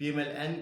PMLN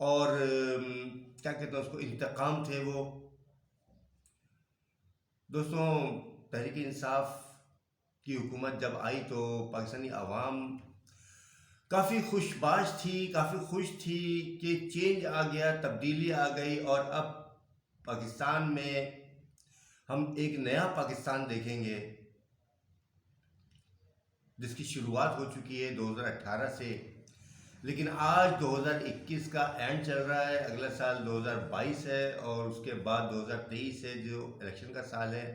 اور کیا کہتے ہیں اس کو، انتقام تھے وہ. دوستوں، تحریک انصاف کی حکومت جب آئی تو پاکستانی عوام کافی خوش باش تھی، کافی خوش تھی کہ چینج آ گیا، تبدیلی آ گئی، اور اب پاکستان میں ہم ایک نیا پاکستان دیکھیں گے جس کی شروعات ہو چکی ہے 2018 سے. لیکن آج 2021 کا اینڈ چل رہا ہے، اگلا سال 2022 ہے، اور اس کے بعد 2023 ہے جو الیکشن کا سال ہے.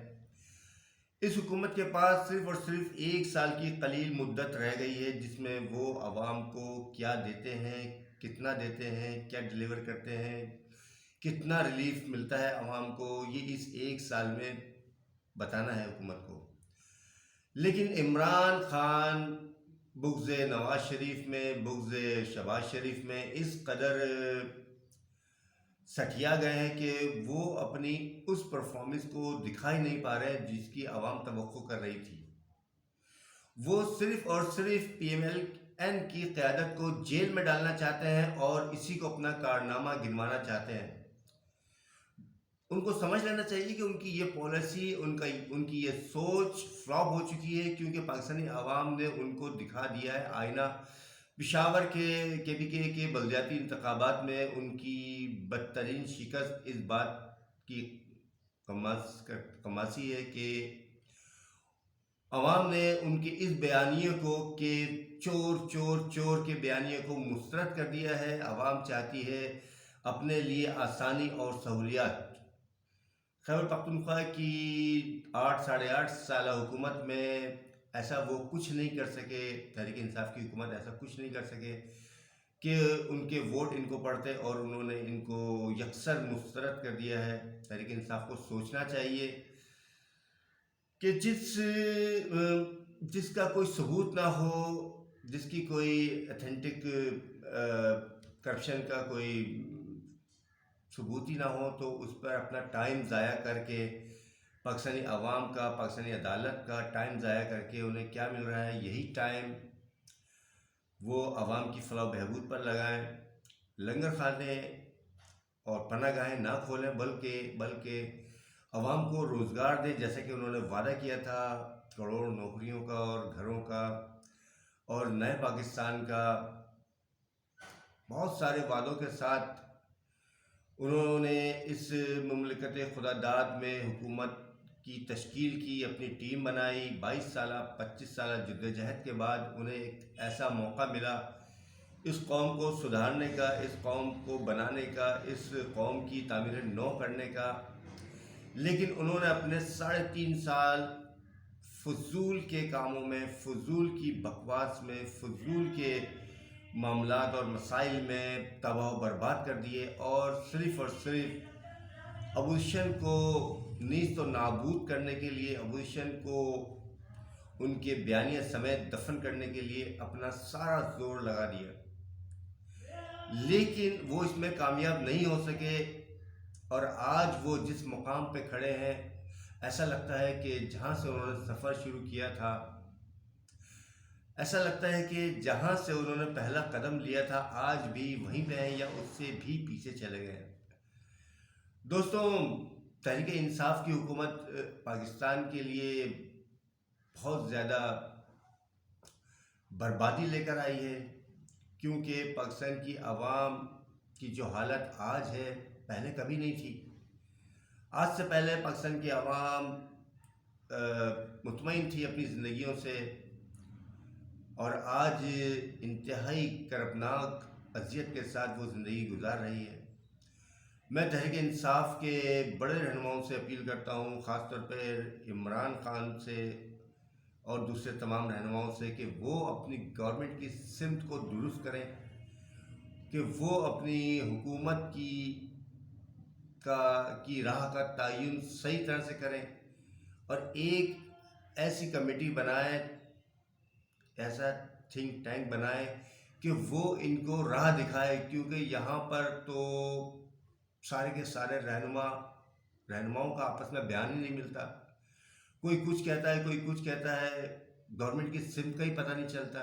اس حکومت کے پاس صرف اور صرف 1 سال کی قلیل مدت رہ گئی ہے جس میں وہ عوام کو کیا دیتے ہیں، کتنا دیتے ہیں، کیا ڈیلیور کرتے ہیں، کتنا ریلیف ملتا ہے عوام کو، یہ اس 1 سال میں بتانا ہے حکومت کو. لیکن عمران خان بغض نواز شریف میں، بغض شہباز شریف میں اس قدر سٹیا گئے ہیں کہ وہ اپنی اس پرفارمنس کو دکھا ہی نہیں پا رہے جس کی عوام توقع کر رہی تھی. وہ صرف اور صرف پی ایم ایل این کی قیادت کو جیل میں ڈالنا چاہتے ہیں اور اسی کو اپنا کارنامہ گنوانا چاہتے ہیں. ان کو سمجھ لینا چاہیے کہ ان کی یہ پالیسی، ان کی یہ سوچ فلاپ ہو چکی ہے، کیونکہ پاکستانی عوام نے ان کو دکھا دیا ہے آئینہ. پشاور کے پی کے بلدیاتی انتخابات میں ان کی بدترین شکست اس بات کی کماسی ہے کہ عوام نے ان کے اس بیانیے کو کہ چور چور چور کے بیانیے کو مسترد کر دیا ہے. عوام چاہتی ہے اپنے لیے آسانی اور سہولیات. خیبر پختونخوا کی 8 سالہ حکومت میں ایسا وہ کچھ نہیں کر سکے، تحریک انصاف کی حکومت ایسا کچھ نہیں کر سکے کہ ان کے ووٹ ان کو پڑتے اور انہوں نے ان کو یکسر مسترد کر دیا ہے. تحریک انصاف کو سوچنا چاہیے کہ جس کا کوئی ثبوت نہ ہو، جس کی کوئی اتھینٹک کرپشن کا کوئی ثبوت ہی نہ ہو، تو اس پر اپنا ٹائم ضائع کر کے پاکستانی عوام کا، پاکستانی عدالت کا ٹائم ضائع کر کے انہیں کیا مل رہا ہے، یہی ٹائم وہ عوام کی فلاح و بہبود پر لگائیں. لنگر خانے اور پناہ گاہیں نہ کھولیں، بلکہ عوام کو روزگار دیں، جیسے کہ انہوں نے وعدہ کیا تھا کروڑ نوکریوں کا اور گھروں کا اور نئے پاکستان کا. بہت سارے وعدوں کے ساتھ انہوں نے اس مملکت خدا داد میں حکومت کی تشکیل کی، اپنی ٹیم بنائی. 22 سالہ 25 سالہ جدوجہد کے بعد انہیں ایک ایسا موقع ملا اس قوم کو سدھارنے کا، اس قوم کو بنانے کا، اس قوم کی تعمیر نو کرنے کا. لیکن انہوں نے اپنے 3.5 سال فضول کے کاموں میں، فضول کی بکواس میں، فضول کے معاملات اور مسائل میں تباہ و برباد کر دیے، اور صرف اپوزیشن کو نیست و نابود کرنے کے لیے، اپوزیشن کو ان کے بیانیہ سمیت دفن کرنے کے لیے اپنا سارا زور لگا دیا. لیکن وہ اس میں کامیاب نہیں ہو سکے، اور آج وہ جس مقام پہ کھڑے ہیں ایسا لگتا ہے کہ جہاں سے انہوں نے سفر شروع کیا تھا، ایسا لگتا ہے کہ جہاں سے انہوں نے پہلا قدم لیا تھا آج بھی وہیں پہ ہیں یا اس سے بھی پیچھے چلے گئے ہیں. دوستوں، تحریک انصاف کی حکومت پاکستان کے لیے بہت زیادہ بربادی لے کر آئی ہے، کیونکہ پاکستان کی عوام کی جو حالت آج ہے پہلے کبھی نہیں تھی. آج سے پہلے پاکستان کی عوام مطمئن تھی اپنی زندگیوں سے، اور آج انتہائی کربناک اذیت کے ساتھ وہ زندگی گزار رہی ہے. میں تحریک انصاف کے بڑے رہنماؤں سے اپیل کرتا ہوں، خاص طور پہ عمران خان سے اور دوسرے تمام رہنماؤں سے، کہ وہ اپنی گورنمنٹ کی سمت کو درست کریں، کہ وہ اپنی حکومت کی راہ کا تعین صحیح طرح سے کریں، اور ایک ایسی کمیٹی بنائیں، ایسا تھنک ٹینک بنائیں کہ وہ ان کو راہ دکھائے. کیونکہ یہاں پر تو سارے کے سارے رہنماؤں کا آپس میں بیان ہی نہیں ملتا. کوئی کچھ کہتا ہے، کوئی کچھ کہتا ہے، گورنمنٹ کی سمت کا ہی پتہ نہیں چلتا.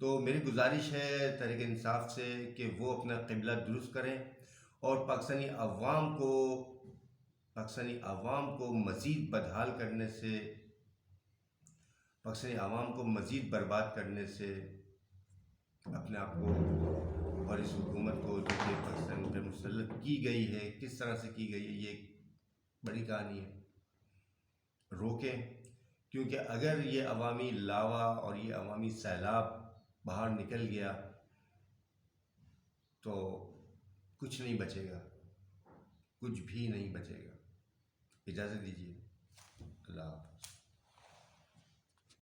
تو میری گزارش ہے تحریک انصاف سے کہ وہ اپنا قبلہ درست کریں اور پاکستانی عوام کو مزید بدحال کرنے سے، پاکستانی عوام کو مزید برباد کرنے سے اپنے آپ کو اور اس حکومت کو جو کہ پاکستان پر مسلط کی گئی ہے، کس طرح سے کی گئی ہے، یہ ایک بڑی کہانی ہے، روکیں. کیونکہ اگر یہ عوامی لاوا اور یہ عوامی سیلاب باہر نکل گیا تو کچھ نہیں بچے گا، کچھ بھی نہیں بچے گا. اجازت دیجیے. اللہ حافظ.